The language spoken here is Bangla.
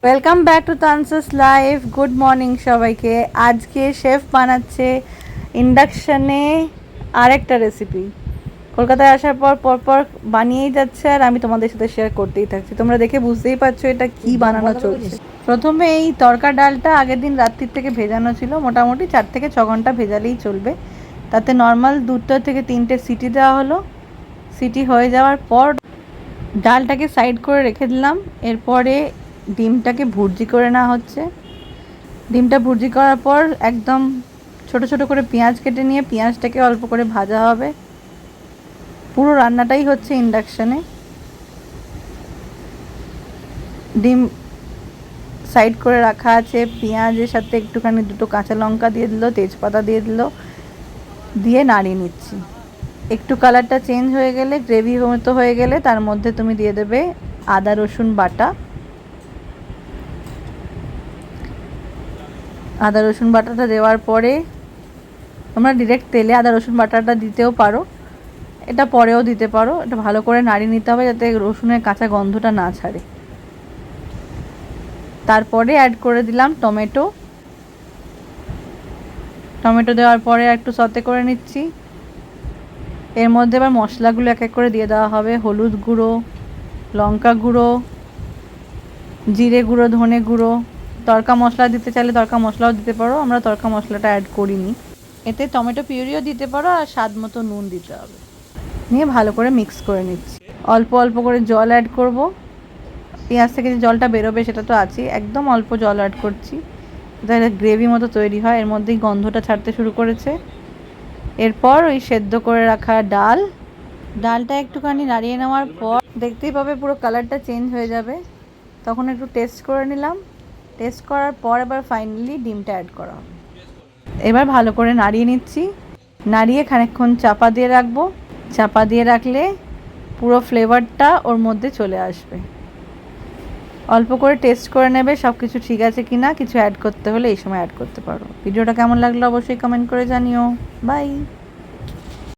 ওয়েলকাম ব্যাক টু তানসাস লাইফ। গুড মর্নিং সবাইকে। আজকে শেফ বানাচ্ছে ইন্ডাকশানে আরেকটা রেসিপি। কলকাতায় আসার পর পরপর বানিয়েই যাচ্ছে আর আমি তোমাদের সাথে শেয়ার করতেই থাকছি। তোমরা দেখে বুঝতেই পারছো এটা কি বানানো চলছে। প্রথমে এই তরকা ডালটা আগের দিন রাত্রির থেকে ভেজানো ছিল, মোটামুটি 4 থেকে 6 ঘন্টা ভেজালেই চলবে। তাতে নর্মাল 2 থেকে 3টে সিটি দেওয়া হলো। সিটি হয়ে যাওয়ার পর ডালটাকে সাইড করে রেখে দিলাম। এরপরে ডিমটাকে ভুর্জি করে নেওয়া হচ্ছে। ডিমটা ভুর্জি করার পর একদম ছোট ছোট করে পেঁয়াজ কেটে নিয়ে পেঁয়াজটাকে অল্প করে ভাজা হবে। পুরো রান্নাটাই হচ্ছে ইন্ডাকশানে। ডিম সাইড করে রাখা আছে, পেঁয়াজের সাথে একটুখানি 2টো কাঁচা লঙ্কা দিয়ে দিল, তেজপাতা দিয়ে দিল, দিয়ে নাড়িয়ে নিচ্ছি। একটু কালারটা চেঞ্জ হয়ে গেলে, গ্রেভি মতো হয়ে গেলে তার মধ্যে তুমি দিয়ে দেবে আদা রসুন বাটা। আদা রসুন বাটাটা দেওয়ার পরে তোমরা ডিরেক্ট তেলে আদা রসুন বাটাটা দিতেও পারো, এটা পরেও দিতে পারো। এটা ভালো করে নাড়িয়ে নিতে হবে যাতে রসুনের কাঁচা গন্ধটা না ছাড়ে। তারপরে অ্যাড করে দিলাম টমেটো। টমেটো দেওয়ার পরে একটু সতে করে নিচ্ছি। এর মধ্যে এবার মশলাগুলো এক এক করে দিয়ে দেওয়া হবে। হলুদ গুঁড়ো, লঙ্কা গুঁড়ো, জিরে গুঁড়ো, ধনে গুঁড়ো। তড়কা মশলা দিতে চাইলে তড়কা মশলাও দিতে পারো, আমরা তড়কা মশলাটা অ্যাড করিনি। এতে টমেটো পিউরিও দিতে পারো আর স্বাদ মতো নুন দিতে হবে। নিয়ে ভালো করে মিক্স করে নিচ্ছি। অল্প অল্প করে জল অ্যাড করব। পেঁয়াজ থেকে যে জলটা বেরোবে সেটা তো আছেই, একদম অল্প জল অ্যাড করছি যাতে গ্রেভি মতো তৈরি হয়। এর মধ্যেই গন্ধটা ছাড়তে শুরু করেছে। এরপর ওই সেদ্ধ করে রাখা ডালটা একটুখানি নাড়িয়ে নেওয়ার পর দেখতেই পাবে পুরো কালারটা চেঞ্জ হয়ে যাবে। তখন একটু টেস্ট করে নিলাম। টেস্ট করার পর এবার ফাইনালি ডিমটা অ্যাড করা হবে। এবার ভালো করে নাড়িয়ে নিচ্ছি। নাড়িয়ে খানিকক্ষণ চাপা দিয়ে রাখবো। চাপা দিয়ে রাখলে পুরো ফ্লেভারটা ওর মধ্যে চলে আসবে। অল্প করে টেস্ট করে নেবে সব কিছু ঠিক আছে কি না, কিছু অ্যাড করতে হলে এই সময় অ্যাড করতে পারো। ভিডিওটা কেমন লাগলো অবশ্যই কমেন্ট করে জানিও। বাই।